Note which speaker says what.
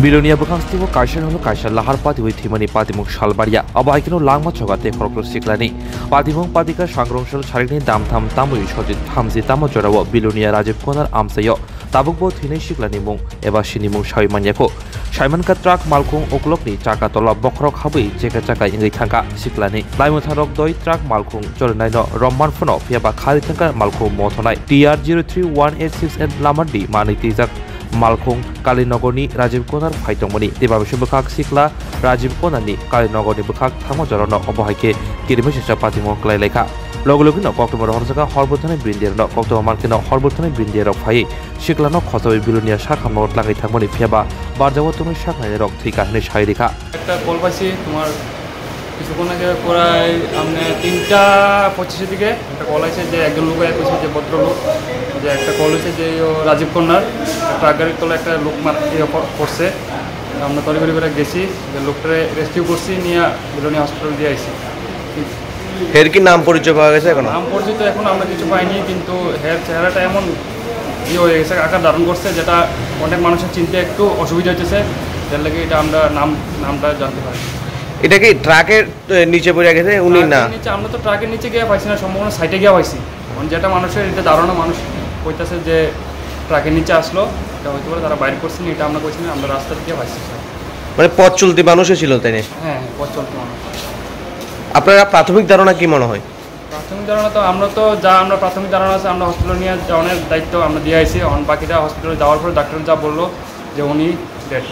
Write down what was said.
Speaker 1: Bilonia Bukangstivo Kaishan Holo Kaishan Lahar Pati with Timani Patimuk Shalbaria, Abaikino Langma Chogate Horkro Siklani, Patimong Padika Shangrongshal Charini Dam Tam Tamu Shoti Hamzi Tamojorawa, Bilonia Rajiv Konar Amsayo, Tabukbo Tine Shiklani Mung, Eva Shinimu Shaimanyako, Shaiman Katrak Malkung Oklokni, Chakatola Bokrok Habi, Cheka Ingritanga, Siklani, Laimutarok Doi Trak Malkung, Jornano, Roman Fono, Piaba Kalitanga Malkung Motonai, TR031868 and Lamandi, Manitizak. Malkung Kalinogoni Rajiv Konar Paitomoni, Debabishu Bukak Sikla, Rajiv Konani, Kalinogoni Bukak, Tamojorano, Obohake, Kirimisha Patimo Klaileka, Logologino, Coctomor Horsaka, Horbutan Brindir, Coctomarkino, Horbutan Brindir of Hai, Shiklano, Koto, Bilonia Shaka, Mort Langi Tamoni Piaba, Barjawatun Shaka, Rock, Tika, Nish Haidika.
Speaker 2: Polpasi, Tumar, কিছুক্ষণ প্রায় আপনি 3টা 25 দিকে একটা call আছে যে একজন লোক আছে যে ভদ্রলোক যে একটা কল হয়েছে যে রাজীব কন্যার ট্রাক গাড়ির তলে একটা লোক পড়ছে আমরা তড়িঘড়ি করে গেছি যে লোকটারে রেস্কিউ করছি নিয়ে বিলোনিয়া হসপিটাল দিয়ে আইছি
Speaker 3: এর কি নাম পরিচয় পাওয়া গেছে এখন
Speaker 2: নাম পরিচয় তো এখন আমরা কিছু পাইনি কিন্তু হের চেহারাটা এমন হয়ে গেছে আকার ধারণ করছে যেটা অনেক মানুষের চিনতে একটু অসুবিধা হচ্ছে যার লাগে এটা আমরা নামটা জানতে পারি
Speaker 3: এটা কি ট্রাকের নিচে পড়ে গেছে উনি না
Speaker 2: নিচে আমরা তো ট্রাকের নিচে গিয়ে পাইছি না সম্পূর্ণ সাইডে গিয়ে পাইছি মানে যেটা মানুষের এটা ধারণা মানুষ কইতাছে যে ট্রাকের নিচে আসলো এটা হয়তো তারা বাইরে করছে না এটা আমরা কইছি না আমরা রাস্তা দিয়ে পাইছি
Speaker 3: মানে পথ চলতি মানুষই ছিল তাই না
Speaker 2: হ্যাঁ পথ চলতি মানুষ
Speaker 3: আপনারা প্রাথমিক ধারণা কি মনে হয়
Speaker 2: প্রাথমিক ধারণা তো আমরা প্রাথমিক ধারণা আছে আমরা হসপিটালে নিয়ে যাওয়ার দায়িত্ব আমরা দিয়ে আইছি বাকিটা হসপিটালে যাওয়ার পরে ডাক্তার যা বললো যে উনি ডেড